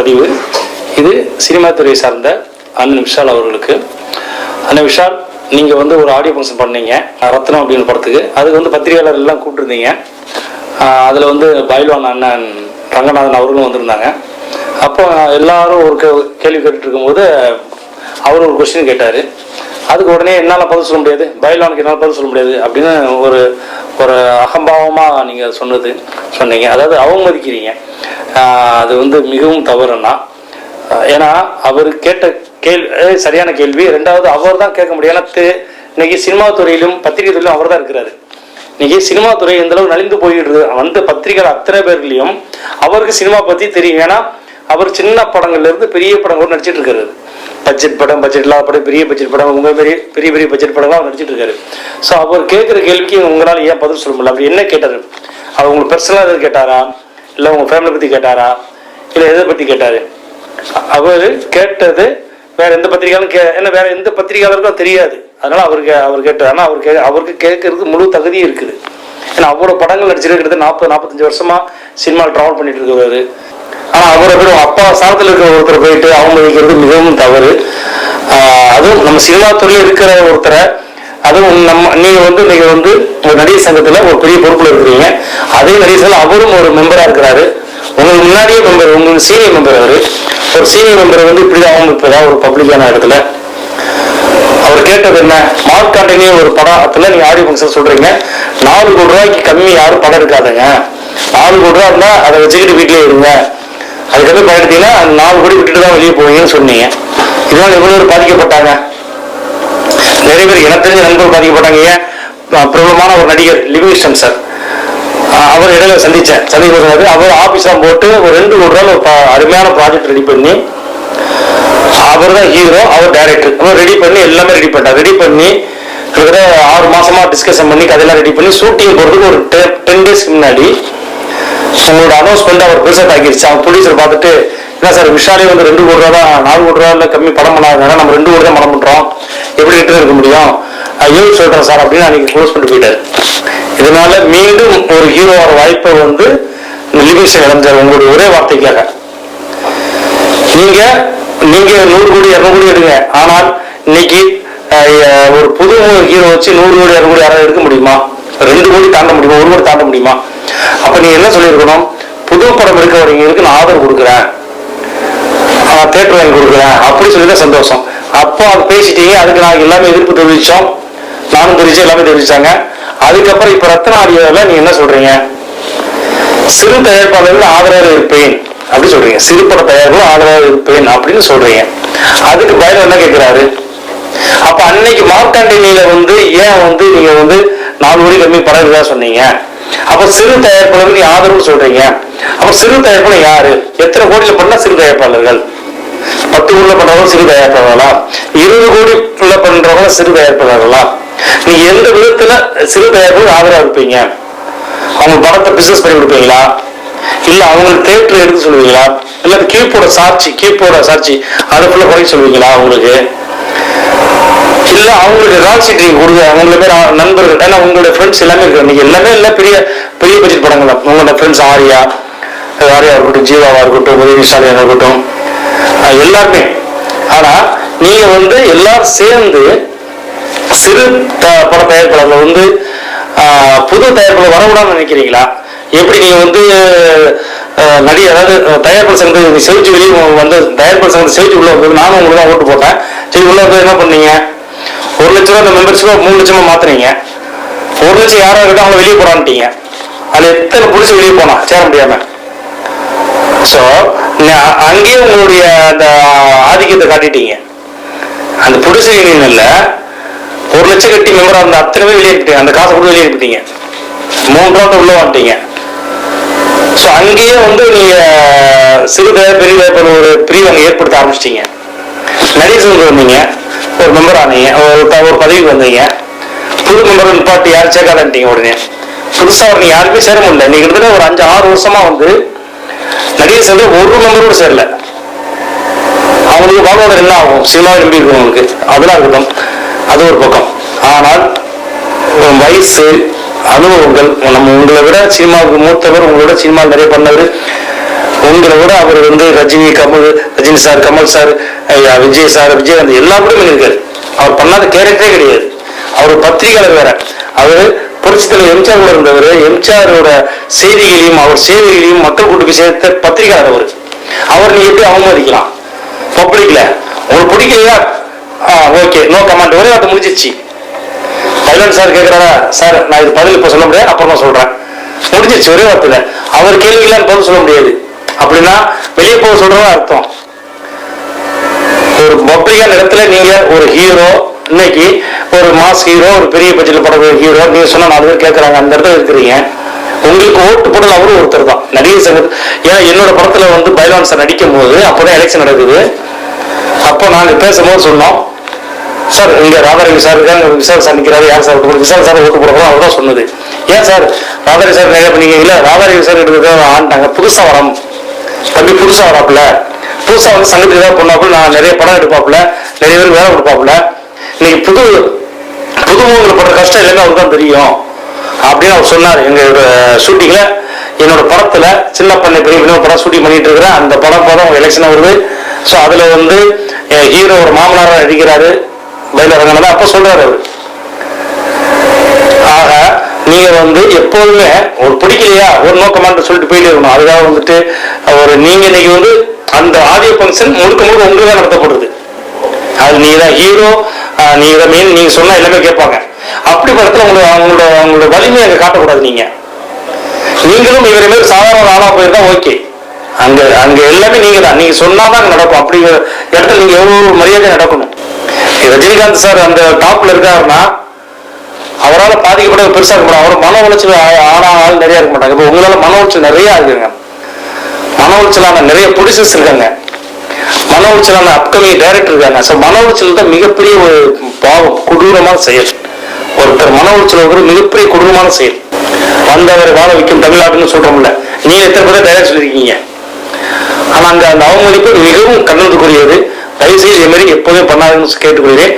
பதிவு. இது சினிமா துறையை சார்ந்த அண்ணன் விஷால் அவர்களுக்கு. அண்ணன் விஷால், நீங்கள் வந்து ஒரு ஆடியோ ஃபங்க்ஷன் பண்ணீங்க ரத்னம் அப்படின்னு படத்துக்கு. அதுக்கு வந்து பத்திரிகையாளர் எல்லாம் கூப்பிட்டுருந்தீங்க. அதில் வந்து பைல்வான் அண்ணன் ரங்கநாதன் அவர்களும் வந்திருந்தாங்க. அப்போ எல்லாரும் ஒரு கேள்வி கேட்டுட்டு இருக்கும்போது அவர் ஒரு கொஸ்டின் கேட்டார். அதுக்கு உடனே என்னால் பதில் சொல்ல முடியாது, பைல்வானுக்கு என்னால் பதில் சொல்ல முடியாது அப்படின்னு ஒரு ஒரு அகம்பாவமாக நீங்கள் சொன்னீங்க. அதாவது அவமதிக்கிறீங்க. அது வந்து மிகவும் தவறுன்னா, ஏன்னா அவர் கேட்ட சரியான கேள்வி. ரெண்டாவது, அவர் தான் கேட்க முடியும். ஏன்னா இன்னைக்கு சினிமா துறையிலும் பத்திரிகை துறையிலும் அவர் தான் இருக்கிறாரு. இன்னைக்கு சினிமா துறை எந்த அளவு நலிந்து போயிடுது. வந்த பத்திரிகைகள் அத்தனை பேர்லையும் அவருக்கு சினிமா பற்றி தெரியும். ஏன்னா அவர் சின்ன படங்கள்ல இருந்து பெரிய படங்கள் நடிச்சிட்டு இருக்காரு. பட்ஜெட் இல்லாத படம், பெரிய பட்ஜெட் படம், உங்க பெரிய பெரிய பட்ஜெட் படங்கள்லாம் அவர் நடிச்சிட்டு இருக்காரு. ஸோ அவர் கேட்குற கேள்விக்கு உங்களால் ஏன் பதில் சொல்ல முடியல? அப்படி என்ன கேட்டாரு? அவர் உங்களுக்கு பர்சனலாக எதாவது கேட்டாரா, இல்லை உங்க ஃபேமிலி பற்றி கேட்டாரா, இல்லை எதை பற்றி கேட்டாரு? அவர் கேட்டது வேற எந்த பத்திரிகையாலும் ஏன்னா வேற எந்த பத்திரிகையாளருக்கும் தெரியாது. அதனால அவர் கேட்டார். ஆனால் அவருக்கு கேட்கறதுக்கு முழு தகுதியும் இருக்குது. ஏன்னா அவ்வளோ படங்கள் நடிச்சிருக்கிறது 40-45 வருஷமா சினிமாவில் ட்ராவல் பண்ணிட்டு இருக்கிறாரு. ஆனால் அவரை பேர் அப்பா சாரத்தில் இருக்கிற ஒருத்தரை போயிட்டு அவமதிக்கிறது மிகவும் தவறு. அதுவும் நம்ம சினிமா துறையில் இருக்கிற ஒருத்தரை, அதுவும் நீங்கள் வந்து ஒரு நடிகர் சங்கத்தில் ஒரு பெரிய பொறுப்பில் இருக்கிறீங்க. அதே நடிகர் சங்கம் அவரும் ஒரு மெம்பராக இருக்கிறாரு. உங்களுக்கு முன்னாடியே மெம்பர், உங்களுக்கு சீனியர் மெம்பர். அவர் ஒரு சீனியர் மெம்பரை வந்து இப்படிதான் அவமதிப்பதா ஒரு பப்ளிக்கான இடத்துல? அவர் கேட்டது என்ன? மார்க் ஆண்டனி ஒரு படத்துல நீங்க ஆடியோ ஃபங்க்ஷன் சொல்றீங்க, 4 கோடி ரூபாய்க்கு கம்மி யாரும் படம் இருக்காதுங்க. 4 கோடி ரூபா இருந்தா அதை வச்சுக்கிட்டு வீட்டிலேயே இருங்க. அதுக்கப்புறம் படம் எடுத்தீங்கன்னா 4 கோடி விட்டுட்டு தான் வெளியே போவீங்கன்னு சொன்னீங்க. இதனால எவ்வளவு பேர் பாதிக்கப்பட்டாங்க? நிறைய பேர் எனக்கு தெரிஞ்ச நண்பர்கள் பாதிக்கப்பட்டாங்க. ஏன்? பிரபலமான ஒரு நடிகர் லிவிங்ஸ்டன் சார், அவர் இடையில சந்திக்கும் அவர் ஆபீஸ்லாம் போட்டு ஒரு 2 கோடி ரூபாய் ஒரு அருமையான ப்ராஜெக்ட் ரெடி பண்ணி, அவர் தான் ஹீரோ, அவர் டைரக்டர், அவர் ரெடி பண்ணி எல்லாமே ரெடி பண்ணி கிட்டத்தட்ட 6 மாசமா டிஸ்கஷன் பண்ணி கதையெல்லாம் ரெடி பண்ணி ஷூட்டிங் போறதுக்கு ஒரு 10 டேஸ்க்கு முன்னாடி உங்களோட அனௌன்ஸ்மெண்ட் அவர் பெருசாக தாக்கிடுச்சு. அவங்க ப்ரொடியூசர் பார்த்துட்டு, என்ன சார் விஷாலே வந்து 2 கோடி ரூபா தான், 4 கோடி ரூபாயில் கம்மி படம் பண்ணாதனால நம்ம 2 கோடி தான் படம் பண்றோம், எப்படி கிட்ட இருக்க முடியும், ஐயோ சொல்றேன் சார் அப்படின்னு அன்னைக்கு க்ளோஸ் பண்ணிட்டு போயிட்டாரு. இதனால மீண்டும் ஒரு ஹீரோ வர வாய்ப்பை வந்து லிவிங்ஸ்டன் இழந்தார் உங்களுடைய ஒரே வார்த்தைக்காக. நீங்க 100 கோடி 200 கோடி எடுங்க. ஆனால் இன்னைக்கு ஒரு புது ஹீரோ வச்சு 100 கோடி 200 கோடி யாராவது எடுக்க முடியுமா? 2 கோடி தாண்ட முடியுமா? 1 கோடி தாண்ட முடியுமா? அப்ப நீங்க என்ன சொல்லியிருக்கணும்? புது படம் இருக்கவங்களுக்கு நான் ஆதரவு கொடுக்குறேன், தேட்டர் வாங்கி கொடுக்குறேன் அப்படி சொல்லிதான் சந்தோஷம். அப்போ அதை பேசிட்டீங்க. அதுக்கு நாங்கள் எல்லாமே எதிர்ப்பு தெரிவிச்சோம், நானும் தெரிவிச்சேன், எல்லாமே தெரிவிச்சாங்க. அதுக்கப்புறம் இப்ப ரத்ன ஆடியோவில் நீங்க என்ன சொல்றீங்க? சிறு தயாரிப்பாளர்கள் ஆதரவாக இருப்பேன் அப்படி சொல்றீங்க. சிறுபட தயாரிப்பும் ஆதரவாக இருப்பேன் அப்படின்னு சொல்றீங்க. அதுக்கு பைரவன் என்ன கேட்கிறாரு? அப்ப அன்னைக்கு மார்க்காண்டினியில வந்து ஏன் வந்து நீங்க வந்து 4 கோடி கம்மி படம் இருக்கா சொன்னீங்க? அப்ப சிறு தயாரிப்பாளர்கள் நீ ஆதரவு சொல்றீங்க. அப்ப சிறு தயாரிப்பாளர் யாரு? எத்தனை கோடியில பண்ணா சிறு தயாரிப்பாளர்கள்? 10 கோடியில பண்றவங்க சிறு தயாரிப்பாளர்களா? 20 கோடிக்குள்ள பண்றவங்க சிறு தயாரிப்பாளர்களா? நீ எந்த விதத்துல சிறு தயாரிப்பாளர்கள் ஆதரவா இருப்பீங்க? அவங்க படத்தை பிசினஸ் பண்ணி கொடுப்பீங்களா, இல்ல அவங்களுக்கு தேட்டர் எடுத்து சொல்லுவீங்களா, இல்ல கீப்போட சாட்சி அதை ஃபுல்லா குறைக்க சொல்லுவீங்களா அவங்களுக்கு, இல்ல அவங்களுக்கு ரால் சீட் நீங்க கொடுங்க அவங்கள பேர் நண்பர்கள்? ஏன்னா உங்களுடைய ஃப்ரெண்ட்ஸ் எல்லாமே இருக்கு. நீங்க எல்லாமே இல்ல பெரிய பெரிய பட்ஜெட் படங்கள் தான் உங்களோட ஃப்ரெண்ட்ஸ். ஆரியா இருக்கட்டும், ஜீவாவா இருக்கட்டும், உதவிசாலியா இருக்கட்டும், எல்லாருமே. ஆனா நீங்க வந்து எல்லாரும் சேர்ந்து சிறு பட தயாரிப்பாளர்கள் வந்து புது தயாரிப்பாளர் வரக்கூடாதுன்னு நினைக்கிறீங்களா? எப்படி நீங்க வந்து அதாவது தயாரிப்பாளர் சங்கத்தை செவிச்சு வெளியே வந்து தயாரிப்பாளர் சங்கத்தை செவிச்சு உள்ள வந்து நானும் உங்களுக்கு தான் ஓட்டு போட்டேன். சரி, உள்ள வந்து என்ன பண்ணீங்க? 1 லட்ச ரூபா அந்த மெம்பர்ஷிப்பை 3 லட்சமா மாத்துறீங்க. 1 லட்சம் யாரா இருக்கட்டும் அவங்க வெளியே போறான்ட்டீங்க. அதுல எத்தனை புடிச்சு வெளியே போனா சேர முடியாம. சோ அங்கேயே உங்களுடைய அந்த ஆதிக்கத்தை காட்டிட்டீங்க. அந்த புடிச்ச யூனியன்ல 1 லட்சம் கட்டி மெம்பரா இருந்த அத்தனை பேர் வெளியேறிட்டீங்க. அந்த காசை கூட வெளியேறிட்டீங்க. 3 ரூபா உள்ள வந்துட்டீங்க. ஸோ அங்கேயே வந்து நீங்க சிறு பெரிய ஒரு பிரிவு அங்கே ஏற்படுத்த ஆரம்பிச்சிட்டீங்க. நிறைய சொல்லிட்டு வந்தீங்க, ஒரு மெம்பர் ஆனீங்க, ஒரு பதவிக்கு வந்தீங்க. புது மெம்பர் நிப்பாட்டி யாரும் சேர்க்காதன்ட்டீங்க. உடனே புதுசா நீங்க யாருமே சேர முடியல. நீங்க கிட்டத்தட்ட ஒரு 5-6 வருஷமா வந்து நடிகர் சேர்ந்து ஒரு மெம்பரோடு சேரல. அவங்களுக்கு வாழ்வாதாரம் என்ன ஆகும்? சினிமாவை நம்பி இருக்கவங்களுக்கு அதெல்லாம் இருக்கட்டும், அது ஒரு பக்கம். ஆனால் வயசு அனுபவங்கள், நம்ம உங்களை விட சினிமாவுக்கு மூத்தவர், உங்களோட சினிமா நிறைய பண்ணவர், உங்களை விட அவர் வந்து Rajini sir, Kamal sir, Vijay sir, Vijayakanth எல்லா கூட இருக்காரு. அவர் பண்ணாத கேரக்டரே கிடையாது. அவர் பத்திரிகையாளர் வேற. அவர் புரட்சித்தலைவர் எம்ஜிஆர் கூட இருந்தவர். எம்ஜிஆரோட செய்திகளையும் அவர் சேவைகளையும் மக்கள் கூட்டு போய் சேர்த்த பத்திரிகையாளர் அவர் நீ எப்படி அவமதிக்கலாம் பப்ளிக்ல? உங்களுக்கு பிடிக்கலையா? Okay, no comment. ஒரே வார்த்தை முடிஞ்சிச்சு. பைலன் சார் கேட்கிறாரா, சார் நான் இது பதில் இப்ப சொல்ல முடியாது, அப்புறமா சொல்றேன், முடிஞ்சிச்சு ஒரே வார்த்தையில. அவர் கேள்விக்கெல்லாம் பதில் சொல்ல முடியாது. அப்படின்னா வெளியே போக சொல்றதா அர்த்தம். ஒரு பப்ளிக்கான இடத்துல நீங்க ஒரு ஹீரோ, இன்னைக்கு ஒரு மாஸ் ஹீரோ, ஒரு பெரிய பட்ஜெட்ல படக்கூடிய ஹீரோ, நீங்க சொன்னா 4 பேர் கேட்கறாங்க, அந்த இடத்துல இருக்கிறீங்க. உங்களுக்கு ஓட்டு போடல அவரும் ஒருத்தர் தான். நடிகர் சங்க ஏன்னா என்னோட படத்துல வந்து பைலான் சார் நடிக்கும் போது அப்பதான் எலெக்ஷன் நடக்குது. அப்போ நாங்க பேசும்போது சொன்னோம், சார் இங்க ராதாரவி சார் இருக்காங்க, விசால் சார் நிற்கிறாரு, யார் சார் ஓட்டு விசால் சார் ஓட்டு போடுறோம். அவர்தான் சொன்னது. ஏன் சார் ராதாரவி சார் நிறைய பண்ணீங்க? இல்ல ராதாரவி சார் ஆண்டாங்க, புதுசா வரோம் தம்பி, புதுசா வராப்புல, புதுசா வந்து சங்கத்துக்கு ஏதாவது பண்ணாப்புல, நான் நிறைய படம் எடுப்பாப்புல, நிறைய பேர் வேலை கொடுப்பாப்புல, இன்னைக்கு புதுமுகங்களை படுற கஷ்டம் எல்லாமே அவருக்கு தான் தெரியும் அப்படின்னு அவர் சொன்னார். எங்களோட ஷூட்டிங்ல என்னோட படத்துல சின்ன பண்ணை பெரிய படம் ஷூட்டிங் பண்ணிட்டு இருக்கிறேன். அந்த படம் எலெக்ஷன் வருது. ஸோ அதுல வந்து ஹீரோ ஒரு மாமனாரா நடிக்கிறாரு பயிலரங்கனால. அப்ப சொல்றாரு அவரு, ஆக நீங்க வந்து எப்போதுமே ஒரு பிடிக்கலையா ஒரு நோக்கமான்னு சொல்லிட்டு போயிட்டு இருக்கணும். அதுக்காக வந்துட்டு ஒரு நீங்க இன்னைக்கு வந்து அந்த ஆடியோ ஃபங்க்ஷன் முழுக்க உங்களுக்கு தான் நடத்தப்படுறது. அது நீங்க தான் ஹீரோ, நீங்க தான் மெயின், நீங்க சொன்னா எல்லாமே கேட்பாங்க. அப்படி படத்துல அவங்களோட வலிமையை அங்க காட்டக்கூடாது. நீங்களும் இவரை மாரி சாதாரண ஆளா போயிருந்தா ஓகே, அங்க எல்லாமே நீங்க தான், நீங்க சொன்னாதான் நடக்கும். அப்படிங்கிற இடத்துல நீங்க எவ்வளவு மரியாதை நடக்கணும். ரஜினிகாந்த் சார் அந்த டாப்ல இருக்காருன்னா அவரால் பாதிக்கப்பட பெருசா இருக்க மாட்டாங்க. அவர் மன உளைச்சல் ஆள் நிறைய இருக்க மாட்டாங்க. இப்போ உங்களால மன உளைச்சல் நிறைய இருக்குங்க. மன உளைச்சலான நிறைய ப்ரொடியூசர்ஸ் இருக்காங்க, மன உளைச்சலான அப்கமிங் டைரக்டர் இருக்காங்க. ஸோ மன உளைச்சல் தான் மிகப்பெரிய ஒரு பாவம், கொடூரமான செயல். ஒருத்தர் மன உளைச்சல் ஒரு மிகப்பெரிய கொடூரமான செயல். வந்தவர் வாழ வைக்கும் தமிழ்நாடுன்னு சொல்றோம்ல, நீங்க எத்தனை பேர் டைரக்ட் சொல்லியிருக்கீங்க. ஆனா அந்த அவமதிப்பு மிகவும் கண்டனத்துக்குரியது. தயவுசெய்து இது மாதிரி எப்போதும் பண்ணாதுன்னு கேட்டுக்கொள்கிறேன்.